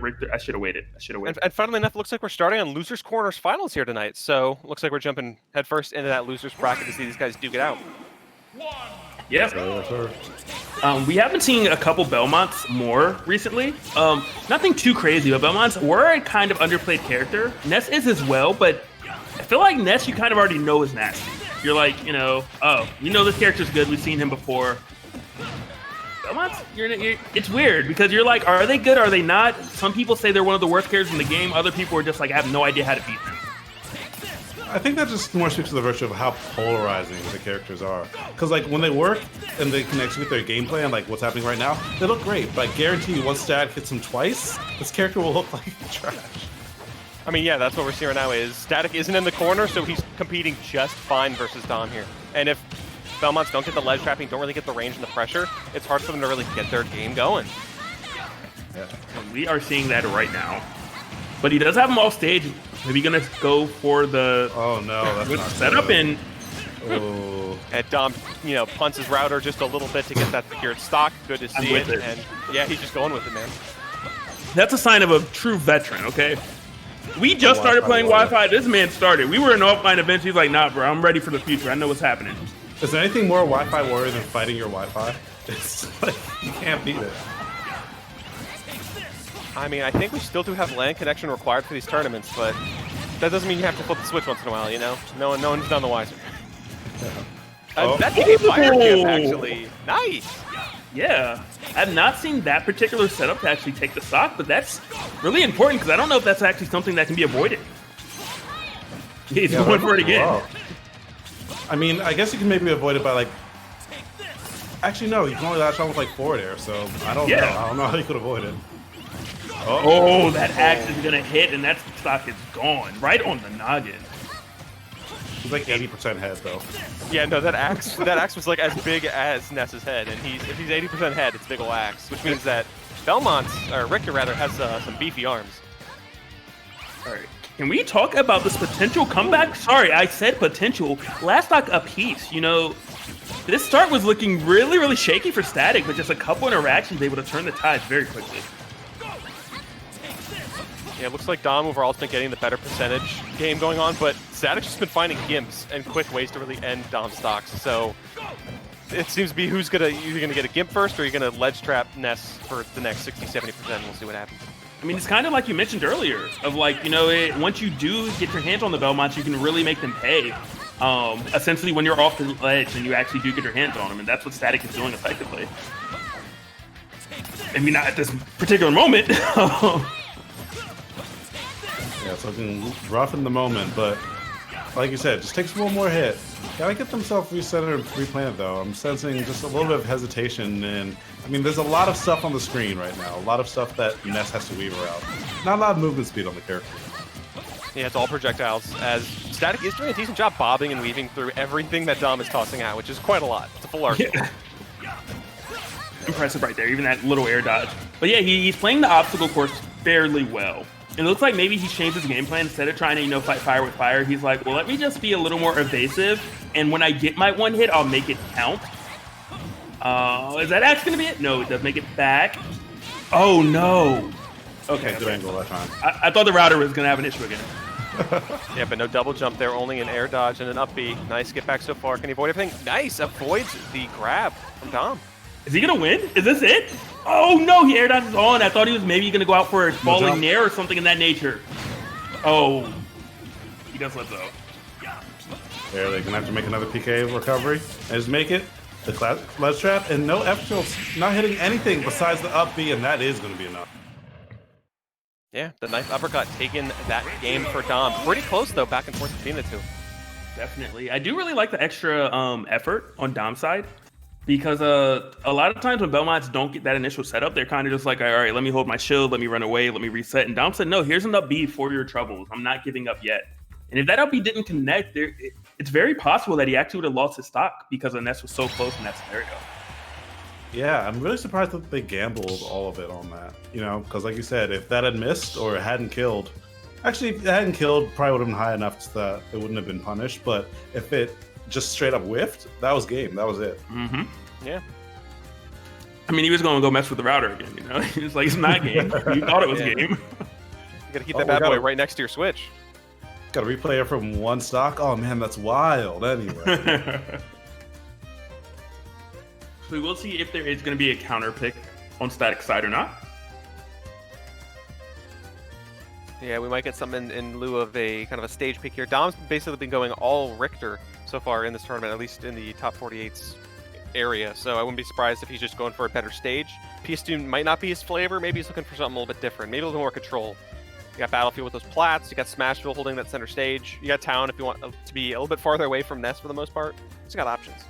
Richter. I should have waited. And funnily enough, looks like we're starting on Losers Corners finals here tonight. So looks like we're jumping headfirst into that losers bracket to see these guys duke it out. Yeah. We haven't seen a couple Belmonts more recently. Nothing too crazy, but Belmonts were a kind of underplayed character. Ness is as well, but I feel like Ness you kind of already know is nasty. You're like, you know, oh, you know this character's good. We've seen him before. Belmonts, it's weird because you're like, are they good? Are they not? Some people say they're one of the worst characters in the game. Other people are just like, I have no idea how to beat them. I think that just more speaks to the virtue of how polarizing the characters are. Because like when they work and they can execute their gameplay and like what's happening right now, they look great. But I guarantee you, once Static hits him twice, this character will look like trash. I mean, yeah, that's what we're seeing right now. Is Static isn't in the corner, so he's competing just fine versus Dom here. And if Belmonts don't get the ledge trapping, don't really get the range and the pressure, it's hard for them to really get their game going. Yeah. We are seeing that right now. But he does have him off stage. Is he gonna go for the setup and Dom, you know, punts his router just a little bit to get that secured stock. Good to see it. And yeah, he's just going with it, man. That's a sign of a true veteran, okay? We just started playing Wi-Fi. This man started. We were in offline events. He's like, nah, bro, I'm ready for the future. I know what's happening. Is there anything more Wi-Fi warrior than fighting your Wi-Fi? It's like, you can't beat it. I mean, I think we still do have LAN connection required for these tournaments, but that doesn't mean you have to flip the switch once in a while, you know? No one's done the wiser. That's a fire chip, actually. Nice! Yeah. I've not seen that particular setup to actually take the stock, but that's really important because I don't know if that's actually something that can be avoided. He's going for it again. Wow. I mean, I guess you can maybe avoid it by like... Actually, no, you can only latch on with like forward air, so I don't know. I don't know how you could avoid it. Oh, that axe is gonna hit, and that stock is gone right on the noggin. He's like 80% head, though. Yeah, no, that axe was like as big as Ness's head, and if he's 80% head, it's big ol' axe, which means that Richter rather has some beefy arms. All right, can we talk about this potential comeback? Sorry, I said potential. Last stock a piece, you know. This start was looking really, really shaky for Static, but just a couple interactions able to turn the tides very quickly. Yeah, it looks like Dom overall has been getting the better percentage game going on, but Static's just been finding gimps and quick ways to really end Dom's stocks. So it seems to be you're gonna get a gimp first, or you're gonna ledge trap Ness for the next 60-70%. We'll see what happens. I mean, it's kind of like you mentioned earlier, of like, you know, once you do get your hands on the Belmonts, you can really make them pay. Essentially, when you're off the ledge and you actually do get your hands on them, and that's what Static is doing effectively. I mean, not at this particular moment. Yeah, it's looking rough in the moment, but like you said, just takes one more hit. Gotta get themselves recentered and replanted, though. I'm sensing just a little bit of hesitation, and I mean, there's a lot of stuff on the screen right now. A lot of stuff that Ness has to weave around. Not a lot of movement speed on the character. Yeah, it's all projectiles, as Static is doing a decent job bobbing and weaving through everything that Dom is tossing out, which is quite a lot. It's a full arsenal. Yeah. Impressive right there, even that little air dodge. But yeah, he's playing the obstacle course fairly well. It looks like maybe he's changed his game plan. Instead of trying to, you know, fight fire with fire, he's like, well, let me just be a little more evasive, and when I get my one hit, I'll make it count. Is that axe gonna be it? No, it does make it back. Oh, no. Okay, good angle that time. I thought the router was gonna have an issue again. Yeah, but no double jump there, only an air dodge and an up B. Nice get back so far. Can he avoid everything? Nice, avoids the grab from Dom. Is he gonna win? Is this it? Oh no, he air dodges on. I thought he was maybe gonna go out for a falling nair or something in that nature. Oh, he does let go. There, they're gonna have to make another PK recovery and just make it. The ledge trap and no F tilts, not hitting anything besides the up B, and that is gonna be enough. Yeah, the nice uppercut taking that game for Dom. Pretty close though, back and forth between the two. Definitely, I do really like the extra effort on Dom's side. Because a lot of times when Belmonts don't get that initial setup, they're kind of just like, all right, let me hold my shield, let me run away, let me reset. And Dom said, no, here's an up B for your troubles. I'm not giving up yet. And if that up B didn't connect, it's very possible that he actually would have lost his stock because Ness was so close in that scenario. Yeah, I'm really surprised that they gambled all of it on that. You know, because like you said, if that had missed or it hadn't killed, actually, if it hadn't killed, probably would have been high enough that it wouldn't have been punished. But if it just straight up whiffed, that was game. That was it. Mm-hmm. Yeah. I mean, he was going to go mess with the router again, you know? He was like, it's not game. You thought it was game. You gotta keep that bad boy right next to your Switch. Got to replay it from one stock? Oh man, that's wild. Anyway. So we will see if there is going to be a counter pick on Static side or not. Yeah, we might get something in lieu of a kind of a stage pick here. Dom's basically been going all Richter so far in this tournament, at least in the top 48's area. So I wouldn't be surprised if he's just going for a better stage. PS2 might not be his flavor. Maybe he's looking for something a little bit different. Maybe a little more control. You got Battlefield with those plats. You got Smashville holding that center stage. You got Town if you want to be a little bit farther away from Ness for the most part. He's got options.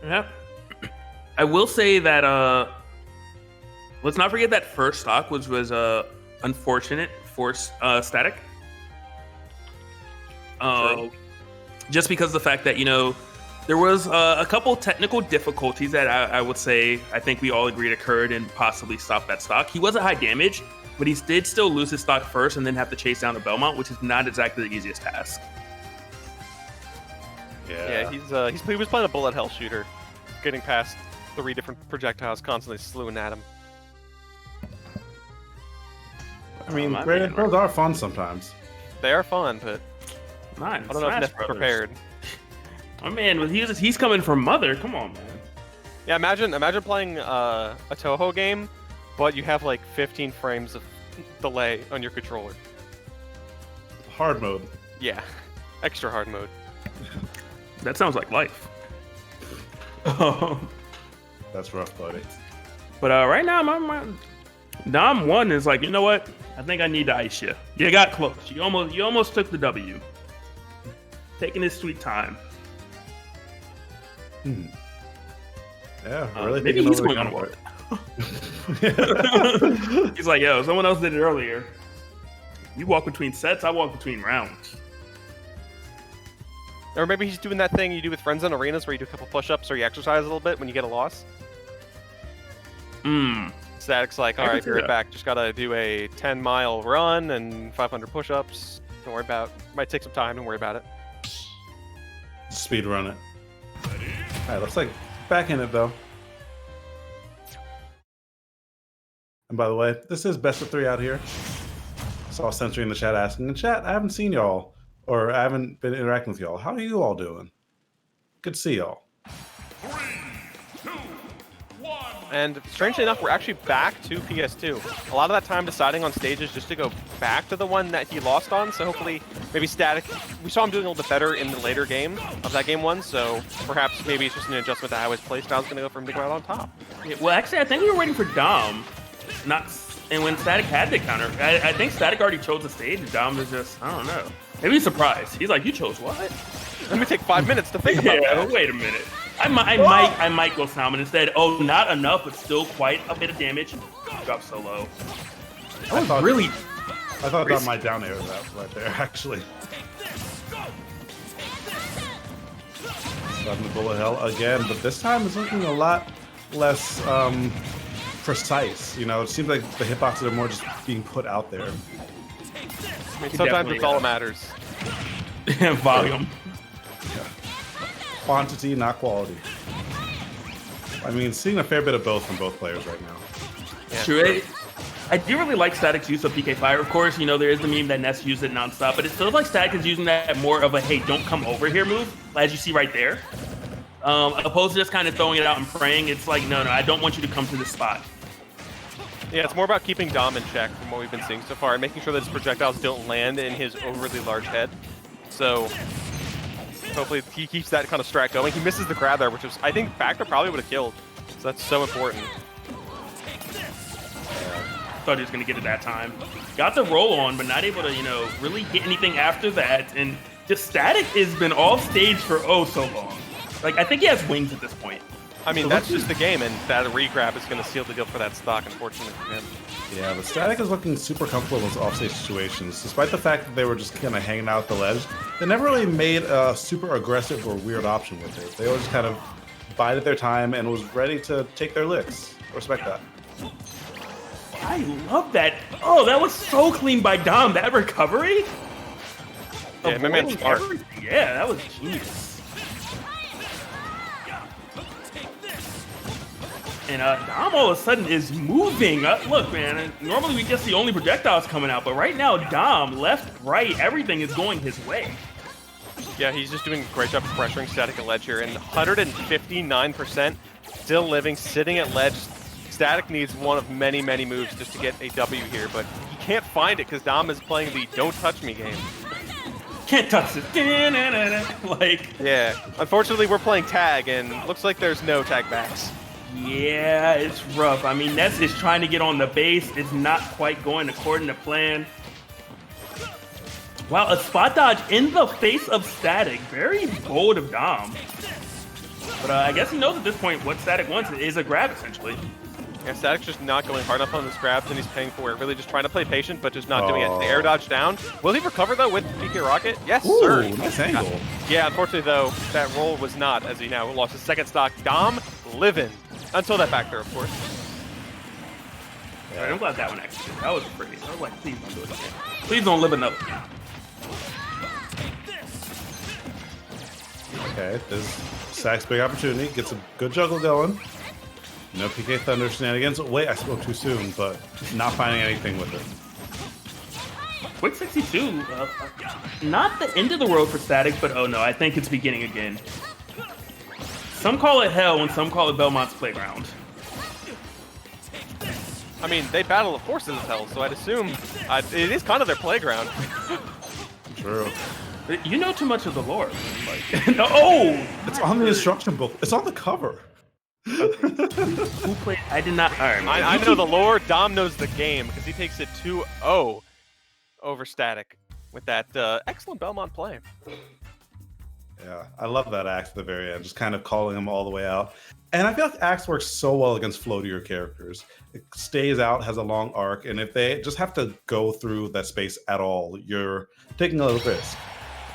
Yep. I will say that let's not forget that first stock was unfortunate for Static. Just because of the fact that, you know, there was a couple technical difficulties that I would say I think we all agreed occurred and possibly stopped that stock. He wasn't high damage, but he did still lose his stock first and then have to chase down a Belmont, which is not exactly the easiest task. Yeah, he was playing a bullet hell shooter, getting past 3 different projectiles constantly slewing at him. I mean, granted, those are fun sometimes. They are fun, but I don't know if Ness is prepared. Oh man, he's coming from Mother. Come on, man. Yeah, imagine playing a Toho game, but you have like 15 frames of delay on your controller. Hard mode. Yeah, extra hard mode. That sounds like life. That's rough, buddy. But right now, my Dom 1 is like, you know what? I think I need to ice you. You got close. You almost took the W. Taking his sweet time. Yeah, really. Maybe he's going on work. He's like, yo, someone else did it earlier. You walk between sets, I walk between rounds. Or maybe he's doing that thing you do with friends in arenas where you do a couple push-ups or you exercise a little bit when you get a loss. Static's like, all right, be right back. Just gotta do a 10-mile run and 500 push-ups. Don't worry about it. Might take some time. Don't worry about it. Speed run it. All right, looks like back in it though. And by the way, this is best of 3 out here. Saw Sensory in the chat asking, in chat, I haven't seen y'all, or I haven't been interacting with y'all. How are you all doing? Good to see y'all. 3, 2, 1. And strangely enough, we're actually back to PS2. A lot of that time deciding on stages just to go back to the one that he lost on. So hopefully, maybe Static. We saw him doing a little bit better in the later game of that game 1. So perhaps maybe it's just an adjustment to how his playstyle is going to go for him to go out on top. Yeah, well, actually, I think we were waiting for Dom. And when Static had the counter, I think Static already chose the stage. And Dom was just, I don't know. Maybe he's surprised. He's like, you chose what? Let me take 5 minutes to think about that. Wait a minute. I might go Salmon instead. Oh, not enough, but still quite a bit of damage. Drop so low. I thought Crazy. that might down air that right there, actually. Starting the bullet hell again, but this time it's looking a lot less precise. You know, it seems like the hitboxes are more just being put out there. I mean, sometimes it's all that matters. Volume. Quantity, not quality. I mean, seeing a fair bit of both from both players right now. Yeah. True. I do really like Static's use of PK Fire. Of course, you know, there is the meme that Ness used it nonstop, but it feels like Static is using that more of a, hey, don't come over here move, as you see right there. Opposed to just kind of throwing it out and praying. It's like, no, I don't want you to come to this spot. Yeah, it's more about keeping Dom in check from what we've been seeing so far and making sure that his projectiles don't land in his overly large head. So hopefully he keeps that kind of strat going. He misses the grab there, which was, I think, Factor probably would have killed. So that's so important. Thought he was going to get it that time. Got the roll on, but not able to, you know, really get anything after that. And just Static has been off stage for oh so long. Like, I think he has wings at this point. I mean, that's just the game, and that re-grab is going to seal the deal for that stock, unfortunately for him. Yeah, but Static is looking super comfortable in those offstage situations. Despite the fact that they were just kind of hanging out at the ledge, they never really made a super aggressive or weird option with it. They always kind of bided their time and was ready to take their licks. Respect that. I love that. Oh, that was so clean by Dom. That recovery? Yeah, my man's smart. Yeah, that was genius. And Dom all of a sudden is moving. Look, man, normally we just see only projectiles coming out, but right now Dom, left, right, everything is going his way. Yeah, he's just doing a great job of pressuring Static at ledge here, and 159% still living, sitting at ledge. Static needs one of many, many moves just to get a W here, but he can't find it because Dom is playing the don't touch me game. Can't touch it. Like, yeah, unfortunately we're playing tag, and looks like there's no tag backs. yeah, it's rough. I mean, Ness is trying to get on the base. It's not quite going according to plan. Wow, a spot dodge in the face of Static. Very bold of Dom. But I guess he knows at this point what Static wants is a grab, essentially. Yeah, Static's just not going hard enough on this grabs, and he's paying for it. Really just trying to play patient, but just not doing it. The air dodge down. Will he recover, though, with PK Rocket? Yes, Ooh, sir. nice angle. Yeah, unfortunately, though, that roll was not, as he now lost his second stock. Dom living. Until that back there, of course. Yeah. Right, I'm glad that one actually did. That was pretty. I was like, please don't do it again. Please don't live another. Okay, this is Static's big opportunity. Gets a good juggle going. No PK Thunder shenanigans. Wait, I spoke too soon, but not finding anything with it. Quick 62. Not the end of the world for Static, but oh no, I think it's beginning again. Some call it hell and some call it Belmont's playground. I mean, they battle the forces of hell, so I'd assume it is kind of their playground. True. You know too much of the lore. Like, no, oh! It's on the instruction book. It's on the cover. Who played? I did not. All right, man. I know the lore. Dom knows the game because he takes it 2-0 over Static with that excellent Belmont play. Yeah, I love that axe at the very end, just kind of calling them all the way out. And I feel like axe works so well against floatier characters. It stays out, has a long arc, and if they just have to go through that space at all, you're taking a little risk.